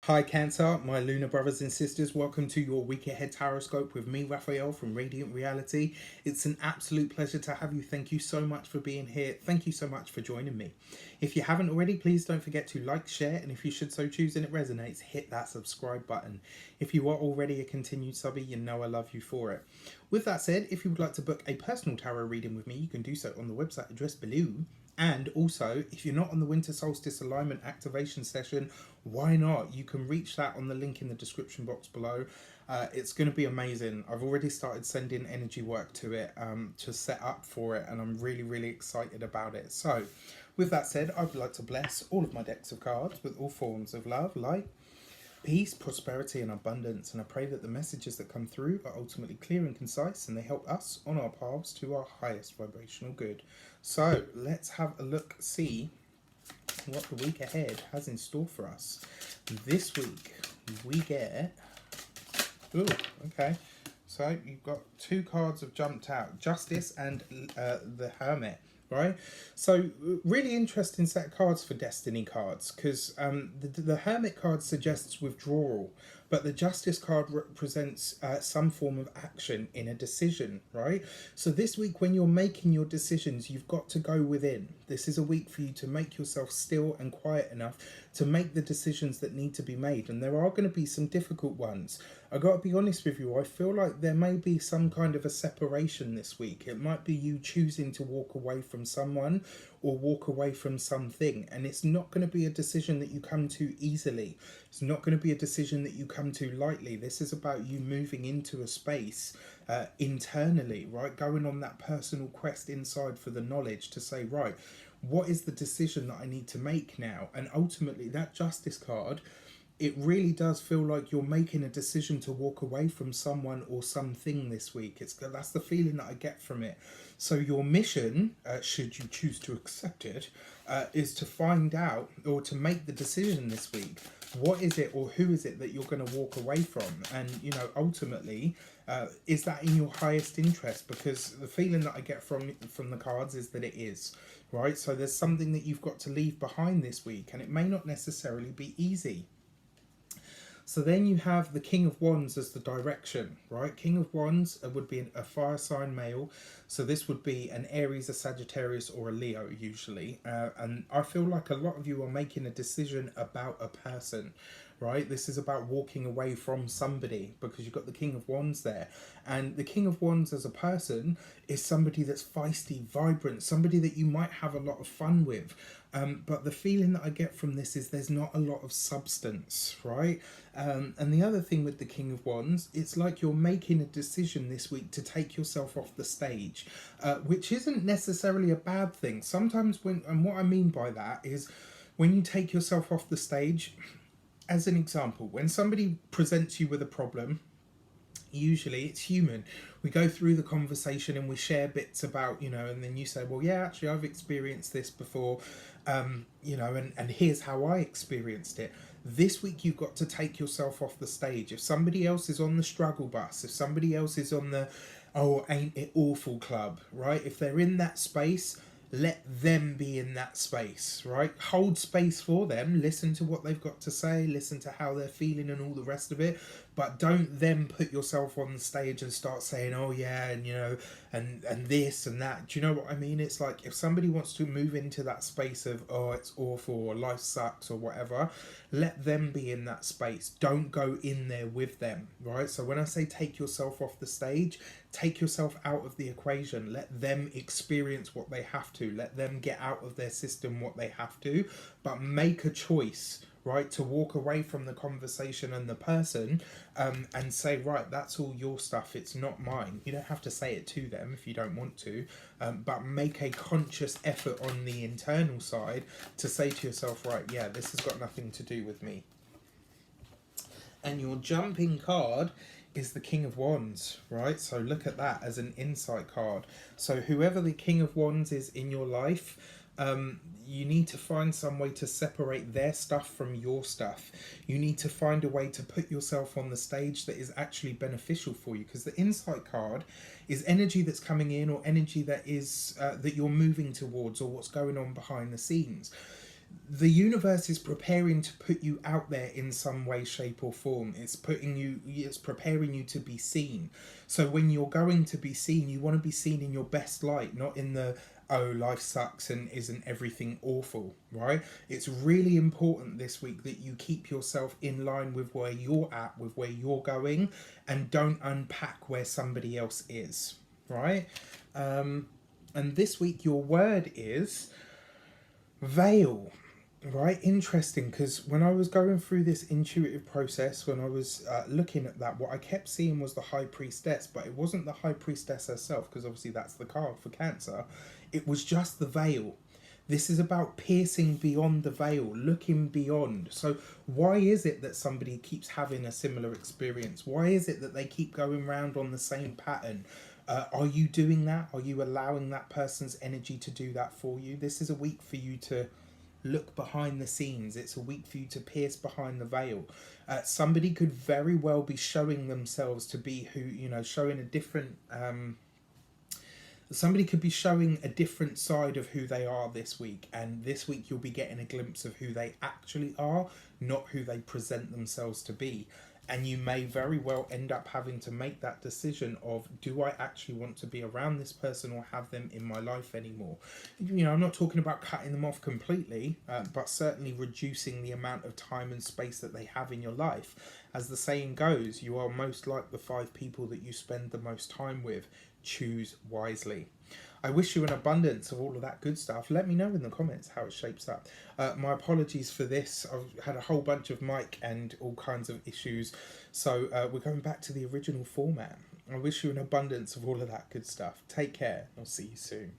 Hi Cancer, my lunar brothers and sisters, welcome to your week ahead taroscope with me, Raphael from Reydiant Reality. It's an absolute pleasure to have you. Thank you so much for being here. Thank you so much for joining me. If you haven't already, please don't forget to like, share, and if you should so choose and it resonates, hit that subscribe button. If you are already a continued subby, you know I love you for it. With that said, if you would like to book a personal tarot reading with me, you can do so on the website address below. And also, if you're not on the winter solstice alignment activation session, why not? You can reach that on the link in the description box below. It's going to be amazing. I've already started sending energy work to it to set up for it, and I'm really, really excited about it. So, with that said, I would like to bless all of my decks of cards with all forms of love, light, peace, prosperity, and abundance. And I pray that the messages that come through are ultimately clear and concise, and they help us on our paths to our highest vibrational good. So let's have a look, see what the week ahead has in store for us. This week we get, ooh, okay, so you've got two cards have jumped out, Justice and the Hermit, right? So really interesting set of cards for Destiny cards, because the Hermit card suggests withdrawal, but the Justice card represents some form of action in a decision, right? So this week when you're making your decisions, you've got to go within. This is a week for you to make yourself still and quiet enough to make the decisions that need to be made. And there are going to be some difficult ones. I got to be honest with you, I feel like there may be some kind of a separation this week. It might be you choosing to walk away from someone or walk away from something, and it's not going to be a decision that you come to easily. It's not going to be a decision that you come to lightly. This is about you moving into a space internally, right? Going on that personal quest inside for the knowledge to say, right, what is the decision that I need to make now? And ultimately that Justice card, it really does feel like you're making a decision to walk away from someone or something this week. That's the feeling that I get from it. So your mission, should you choose to accept it, is to find out or to make the decision this week. What is it or who is it that you're going to walk away from? And, you know, ultimately, is that in your highest interest? Because the feeling that I get from the cards is that it is, right? So there's something that you've got to leave behind this week, and it may not necessarily be easy. So then you have the King of Wands as the direction, right? King of Wands would be a fire sign male. So this would be an Aries, a Sagittarius, or a Leo usually. And I feel like a lot of you are making a decision about a person, right? This is about walking away from somebody because you've got the King of Wands there. And the King of Wands as a person is somebody that's feisty, vibrant, somebody that you might have a lot of fun with. But the feeling that I get from this is there's not a lot of substance, right? And the other thing with the King of Wands, it's like you're making a decision this week to take yourself off the stage, which isn't necessarily a bad thing. Sometimes and what I mean by that is when you take yourself off the stage, as an example, when somebody presents you with a problem, usually it's human. We go through the conversation and we share bits about, you know, and then you say, well, yeah, actually I've experienced this before, you know, and here's how I experienced it. This week you've got to take yourself off the stage. If somebody else is on the struggle bus, if somebody else is on the oh ain't it awful club, right? If they're in that space, let them be in that space, right? Hold space for them, listen to what they've got to say, listen to how they're feeling and all the rest of it, but don't then put yourself on the stage and start saying, oh yeah, and you know, and this and that. Do you know what I mean? It's like if somebody wants to move into that space of, oh, it's awful or life sucks or whatever, let them be in that space. Don't go in there with them, right? So when I say take yourself off the stage, take yourself out of the equation. Let them experience what they have to. Let them get out of their system what they have to, but make a choice, right, to walk away from the conversation and the person, and say, right, that's all your stuff, it's not mine. You don't have to say it to them if you don't want to, but make a conscious effort on the internal side to say to yourself, right, yeah, this has got nothing to do with me. And your jumping card is the King of Wands, right? So look at that as an insight card. So whoever the King of Wands is in your life, you need to find some way to separate their stuff from your stuff. You need to find a way to put yourself on the stage that is actually beneficial for you, because the insight card is energy that's coming in or energy that is that you're moving towards or what's going on behind the scenes. The universe is preparing to put you out there in some way, shape, or form. It's preparing you to be seen. So when you're going to be seen, you want to be seen in your best light, not in the, oh, life sucks and isn't everything awful, right? It's really important this week that you keep yourself in line with where you're at, with where you're going, and don't unpack where somebody else is, right? And this week, your word is Vail. Right, interesting, because when I was going through this intuitive process, when I was looking at that, what I kept seeing was the High Priestess, but it wasn't the High Priestess herself, because obviously that's the card for Cancer. It was just the veil. This is about piercing beyond the veil, looking beyond. So, why is it that somebody keeps having a similar experience? Why is it that they keep going round on the same pattern? Are you doing that? Are you allowing that person's energy to do that for you? This is a week for you to look behind the scenes. It's a week for you to pierce behind the veil. Somebody could very well be showing themselves to be who, showing a different somebody could be showing a different side of who they are this week, and this week you'll be getting a glimpse of who they actually are, not who they present themselves to be. And you may very well end up having to make that decision of, do I actually want to be around this person or have them in my life anymore? I'm not talking about cutting them off completely, but certainly reducing the amount of time and space that they have in your life. As the saying goes, you are most like the 5 people that you spend the most time with. Choose wisely. I wish you an abundance of all of that good stuff. Let me know in the comments how it shapes up. My apologies for this. I've had a whole bunch of mic and all kinds of issues. So we're going back to the original format. I wish you an abundance of all of that good stuff. Take care. I'll see you soon.